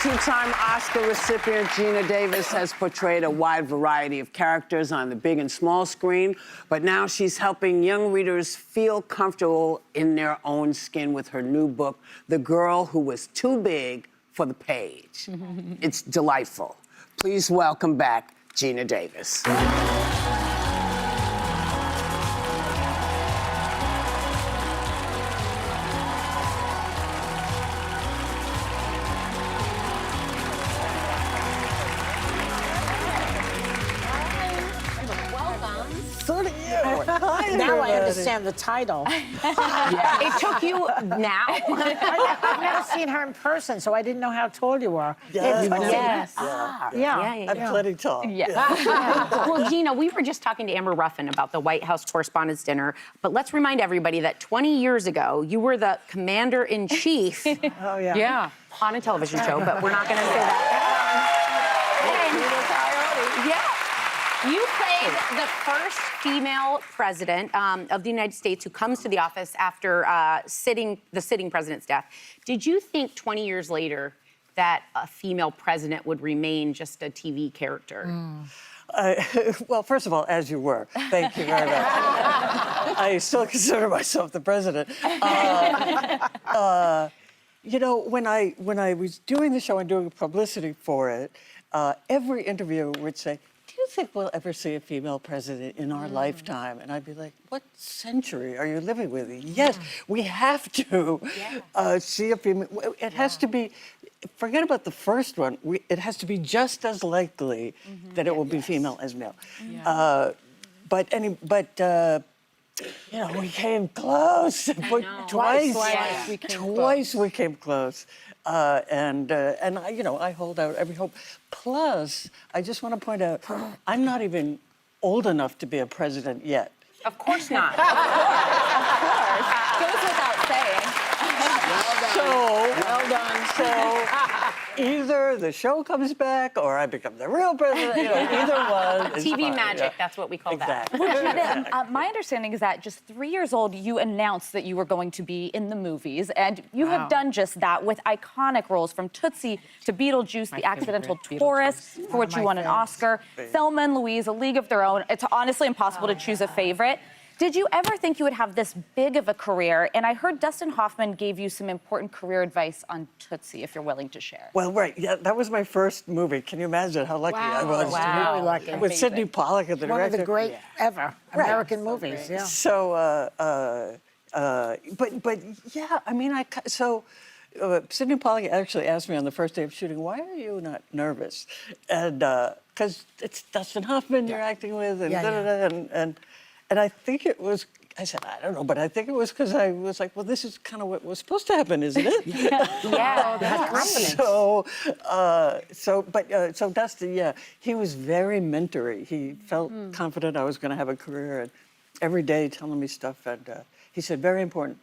Two-time Oscar recipient Geena Davis has portrayed a wide variety of characters on the big and small screen, but now she's helping young readers feel comfortable in their own skin with her new book, The Girl Who Was Too Big for the Page. It's delightful. Please welcome back Geena Davis. So do you. Now I understand the title. It took you now? I've never seen her in person, so I didn't know how tall you were. Yes. Yeah. I'm plenty tall. Well, Geena, we were just talking to Amber Ruffin about the White House Correspondents' Dinner, but let's remind everybody that 20 years ago, you were the commander-in-chief Oh, yeah. on a television show, but we're not going to say that. You played the first female president of the United States who comes to the office after the sitting president's death. Did you think 20 years later that a female president would remain just a TV character? Well, first of all, as you were. Thank you very much. I still consider myself the president. You know, when I was doing the show and doing publicity for it, every interviewer would say, "Do you think we'll ever see a female president in our lifetime?" And I'd be like, "What century are you living with?" Yes, we have to see a female. It has to be, forget about the first one, it has to be just as likely that it will be female as male. You know, we came close. Twice we came close. And I, you know, I hold out every hope. Plus, I just want to point out, I'm not even old enough to be a president yet. Of course not. Goes without saying. Well done. So either the show comes back or I become the real president. You know, either one is TV fine, magic, that's what we call exactly. Geena, my understanding is that just 3 years old, you announced that you were going to be in the movies, and you have done just that with iconic roles from Tootsie to Beetlejuice, The Accidental Tourist, for which you won an Oscar, Thelma and Louise, A League of Their Own. It's honestly impossible to choose a favorite. Did you ever think you would have this big of a career? And I heard Dustin Hoffman gave you some important career advice on Tootsie, if you're willing to share. Well, right, yeah, that was my first movie. Can you imagine how lucky I was? Really lucky. With Sidney Pollack as the director. One of the great ever American movies, yeah. So, but yeah, I mean, Sidney Pollack actually asked me on the first day of shooting, "Why are you not nervous?" And because it's Dustin Hoffman you're acting with, and and I think it was. I said, I don't know, but I think it was because I was like, well, this is kind of what was supposed to happen, isn't it? So Dustin, yeah, he was very mentory. He felt confident I was going to have a career, and every day telling me stuff. And he said, very important,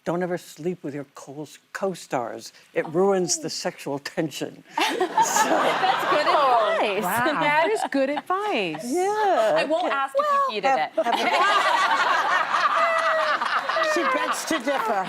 don't ever sleep with your co-stars. It ruins the sexual tension. That's good advice. Wow. That is good advice. Yeah. I won't ask if you heeded it. She begs to differ.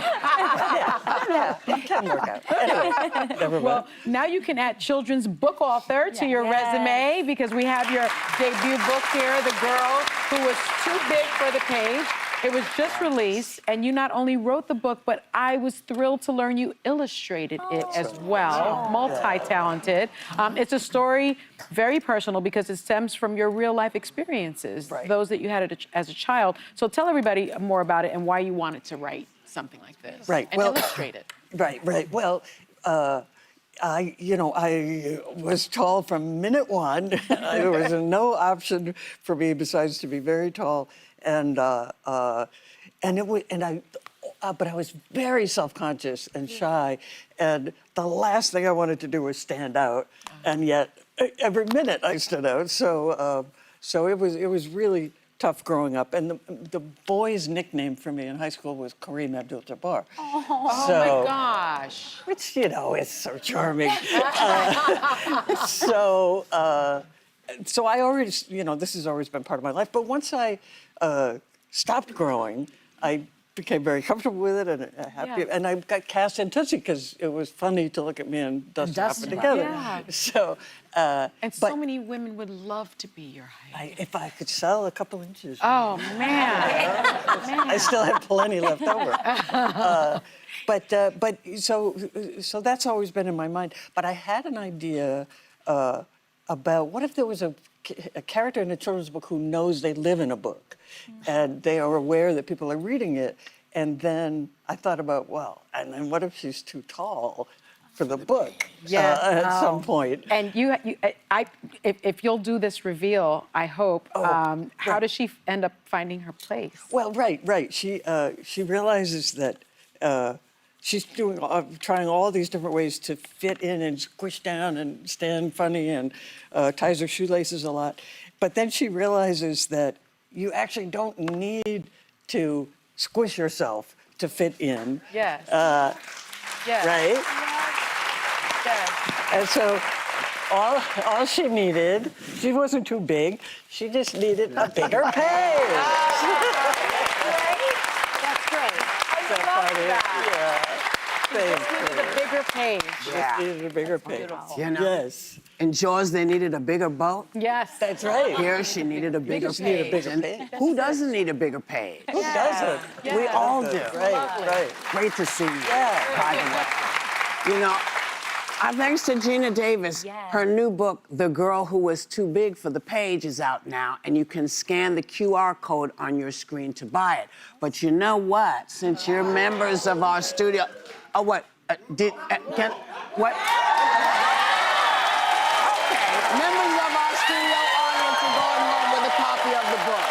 It can work out. Anyway, never mind. Well, now you can add children's book author to your resume because we have your debut book here, The Girl Who Was Too Big for the Page. It was just released, and you not only wrote the book, but I was thrilled to learn you illustrated it as well. Multi-talented. It's a story very personal because it stems from your real-life experiences, those that you had as a child. So tell everybody more about it and why you wanted to write something like this. Right. And illustrate it. Right. Well, I was tall from minute one. There was no option for me besides to be very tall, but I was very self-conscious and shy, and the last thing I wanted to do was stand out, and yet every minute I stood out. So it was really tough growing up, and the boys' nickname for me in high school was Kareem Abdul-Jabbar. Oh my gosh! Which, you know, is so charming. So I already, you know, this has always been part of my life. But once I stopped growing, I became very comfortable with it and happy. Yeah. And I got cast in Tootsie because it was funny to look at me and Dustin Dustin. hopping together. Yeah. So, And so many women would love to be your height. if I could sell a couple inches, Oh, man. I still have plenty left over. But so that's always been in my mind. But I had an idea about what if there was a character in a children's book who knows they live in a book, and they are aware that people are reading it. And then I thought about, well, and then what if she's too tall for the book at some point? And if you'll do this reveal, I hope, how does she end up finding her place? Well, right. She realizes that she's trying all these different ways to fit in and squish down and stand funny and ties her shoelaces a lot. But then she realizes that you actually don't need to squish yourself to fit in. Yes. Yes. Right? Yes. And so all she needed, she wasn't too big, she just needed a bigger page. That's great. So funny. Yeah. Thank Needed a bigger page. Just needed a bigger page. You know? Yes. In Jaws, they needed a bigger boat. Yes. That's right. Here, she needed a bigger just need a page. bigger And page. who doesn't need a bigger page? Who doesn't? We all do. Right. Great to see you, Yeah. by the way. You know, thanks to Geena Davis, her new book, The Girl Who Was Too Big for the Page, is out now, and you can scan the QR code on your screen to buy it. But you know what? Since you're members of our studio, what? What? Okay, members of our studio audience are going home with a copy of the book.